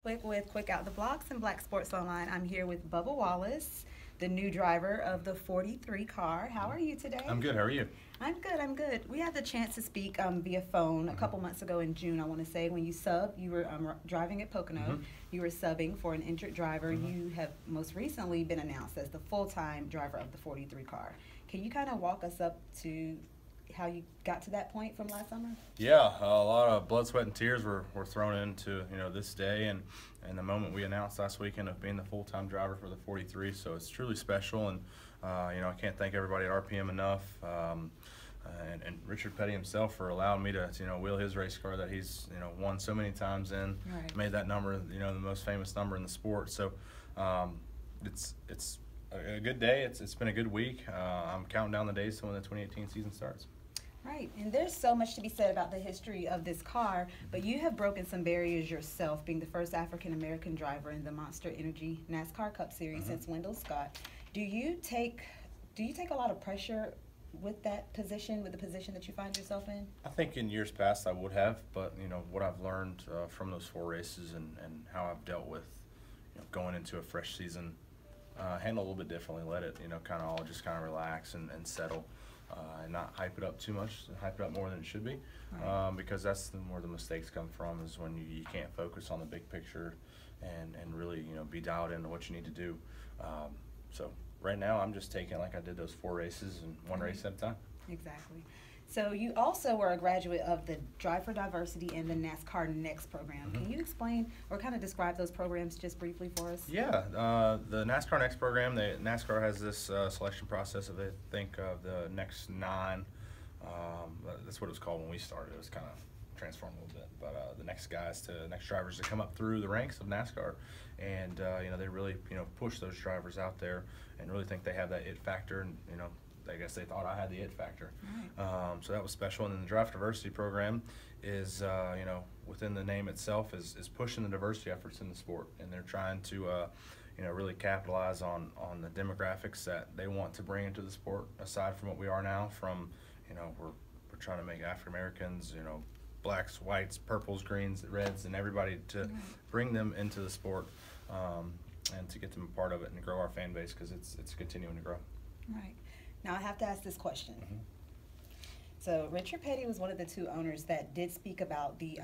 Quick Out the Blocks and Black Sports Online. I'm here with Bubba Wallace, the new driver of the 43 car. How are you today? I'm good. How are you? I'm good. I'm good. We had the chance to speak via phone a couple months ago in June. I want to say when you subbed, you were driving at Pocono. You were subbing for an injured driver. You have most recently been announced as the full-time driver of the 43 car. Can you kind of walk us up to how you got to that point from last summer? Yeah, a lot of blood, sweat, and tears were thrown into this day and the moment we announced last weekend of being the full-time driver for the 43. So it's truly special, and I can't thank everybody at RPM enough, and Richard Petty himself for allowing me to wheel his race car that he's won so many times in, made that number the most famous number in the sport. So it's a good day. It's been a good week. I'm counting down the days to when the 2018 season starts. Right, and there's so much to be said about the history of this car, but you have broken some barriers yourself, being the first African-American driver in the Monster Energy NASCAR Cup Series since Wendell Scott. Do you take a lot of pressure with that position, with the position that you find yourself in? I think in years past I would have, but what I've learned from those 4 races and how I've dealt with going into a fresh season, handle a little bit differently, let it kind of all just kind of relax and settle. And not hype it up too much, hype it up more than it should be, because that's where the mistakes come from, is when you can't focus on the big picture and really be dialed into what you need to do. So right now I'm just taking, like I did those 4 races and one race at a time. Exactly. So you also were a graduate of the Drive for Diversity and the NASCAR Next program. Can you explain or kind of describe those programs just briefly for us? Yeah, the NASCAR Next program, NASCAR has this selection process of, I think, the next 9. That's what it was called when we started. It was kind of transformed a little bit. But the next drivers to come up through the ranks of NASCAR. And, they really, push those drivers out there and really think they have that it factor. And, I guess they thought I had the it factor. So that was special. And then the Drive for Diversity program is, within the name itself, is pushing the diversity efforts in the sport. And they're trying to, really capitalize on the demographics that they want to bring into the sport, aside from what we are now. From, we're trying to make African Americans, blacks, whites, purples, greens, reds, and everybody to bring them into the sport, and to get them a part of it and grow our fan base, because it's continuing to grow. Right. Now I have to ask this question. So Richard Petty was one of the 2 owners that did speak about the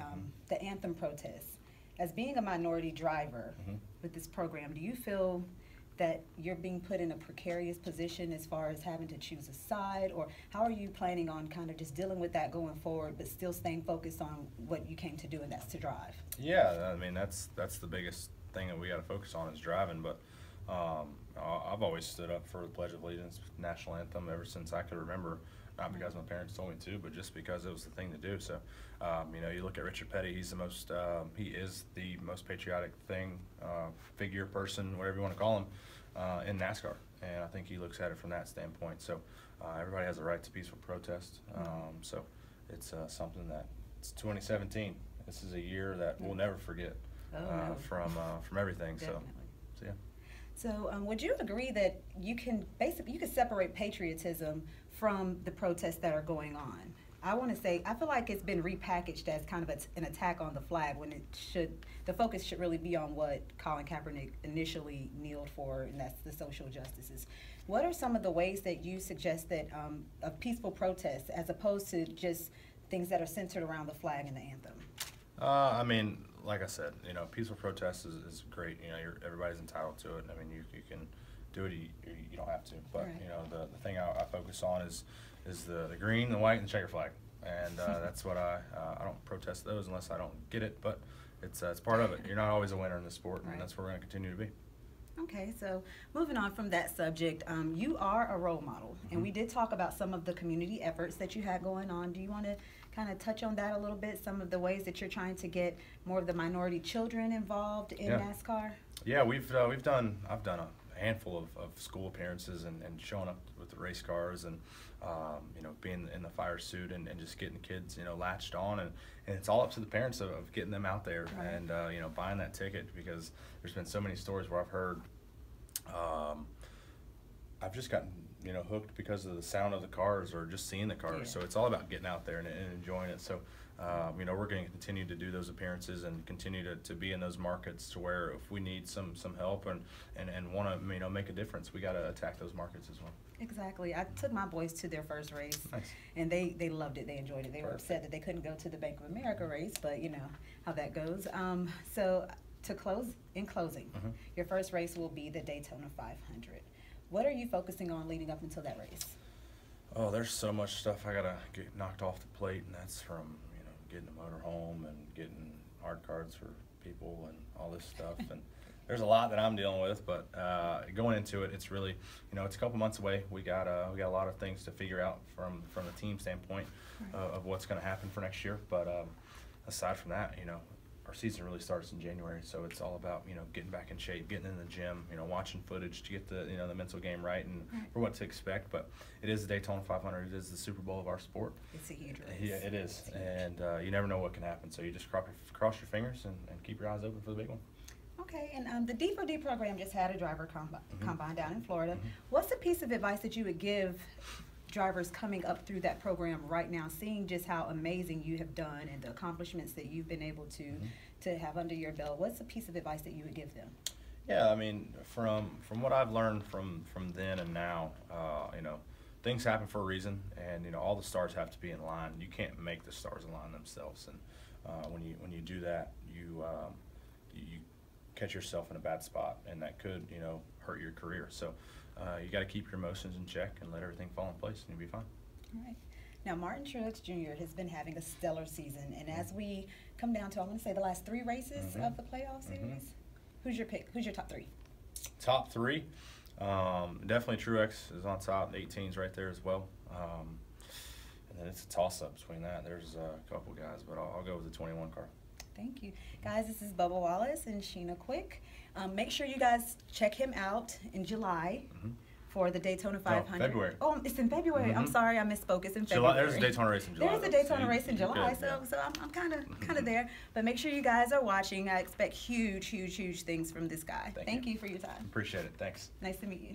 Anthem protests. As being a minority driver with this program, do you feel that you're being put in a precarious position as far as having to choose a side, or how are you planning on kind of just dealing with that going forward, but still staying focused on what you came to do, and that's to drive? Yeah, I mean that's the biggest thing that we got to focus on is driving, but I've always stood up for the Pledge of Allegiance, national anthem, ever since I could remember. Not because my parents told me to, but just because it was the thing to do. So, you look at Richard Petty. He's he is the most patriotic figure, person, whatever you want to call him, in NASCAR. And I think he looks at it from that standpoint. So, everybody has a right to peaceful protest. So, it's something that it's 2017. This is a year that we'll never forget from everything. Definitely. So yeah. So would you agree that you can separate patriotism from the protests that are going on? I feel like it's been repackaged as kind of an attack on the flag, when the focus should really be on what Colin Kaepernick initially kneeled for, and that's the social justices. What are some of the ways that you suggest that of peaceful protests, as opposed to just things that are centered around the flag and the anthem? I mean, like I said, peaceful protest is great. Everybody's entitled to it. I mean, you can do it. You don't have to. But the thing I focus on is the green, the white, and the checker flag, and that's what I don't protest those unless I don't get it. But it's part of it. You're not always a winner in this sport, and that's where we're going to continue to be. Okay, so moving on from that subject, you are a role model, and we did talk about some of the community efforts that you had going on. Do you want to kind of touch on that a little bit, some of the ways that you're trying to get more of the minority children involved in NASCAR? Yeah, I've done a handful of school appearances and showing up with the race cars, and being in the fire suit and just getting the kids latched on, and it's all up to the parents of getting them out there and buying that ticket, because there's been so many stories where I've heard I've just gotten hooked because of the sound of the cars or just seeing the cars. So it's all about getting out there and enjoying it. So You know, we're going to continue to do those appearances and continue to be in those markets to where if we need some help and want to, you know, make a difference, we got to attack those markets as well. Exactly. I took my boys to their first race, Nice. and they loved it. They enjoyed it. They were Perfect. upset that they couldn't go to the Bank of America race, but you know how that goes. So in closing, your first race will be the Daytona 500. What are you focusing on leading up until that race? Oh, there's so much stuff I got to get knocked off the plate, and that's from, you know, getting a motor home and getting hard cards for people and all this stuff. And there's a lot that I'm dealing with, but going into it, it's really, you know, it's a couple months away. We got a lot of things to figure out from the team standpoint of what's going to happen for next year. But aside from that, you know, our season really starts in January, so it's all about, you know, getting back in shape, getting in the gym, you know, watching footage to get the, you know, the mental game right and for what to expect. But it is the Daytona 500. It is the Super Bowl of our sport. It's a huge race. Yeah, it is, and you never know what can happen. So you just cross your fingers and keep your eyes open for the big one. Okay, and the D4D program just had a driver combine down in Florida. What's a piece of advice that you would give drivers coming up through that program right now, seeing just how amazing you have done and the accomplishments that you've been able to have under your belt? What's a piece of advice that you would give them? Yeah, I mean, from what I've learned from then and now, you know, things happen for a reason, and you know, all the stars have to be in line. You can't make the stars align themselves, and when you do that, you catch yourself in a bad spot, and that could, you know, hurt your career. So you got to keep your emotions in check and let everything fall in place, and you'll be fine. All right. Now, Martin Truex Jr. has been having a stellar season, and as we come down to, I'm going to say, the last 3 races of the playoff series, who's your pick? Who's your top 3? Top 3, definitely Truex is on top. The 18's right there as well. And then it's a toss-up between that. There's a couple guys, but I'll go with the 21 car. Thank you. Guys, this is Bubba Wallace and Sheena Quick. Make sure you guys check him out in July for the Daytona 500. No, February. Oh, it's in February. I'm sorry, I misspoke. It's in July, February. there's a Daytona race in July. There's a Daytona race in you're July, good, so I'm kind of there. But make sure you guys are watching. I expect huge things from this guy. Thank you for your time. Appreciate it. Thanks. Nice to meet you.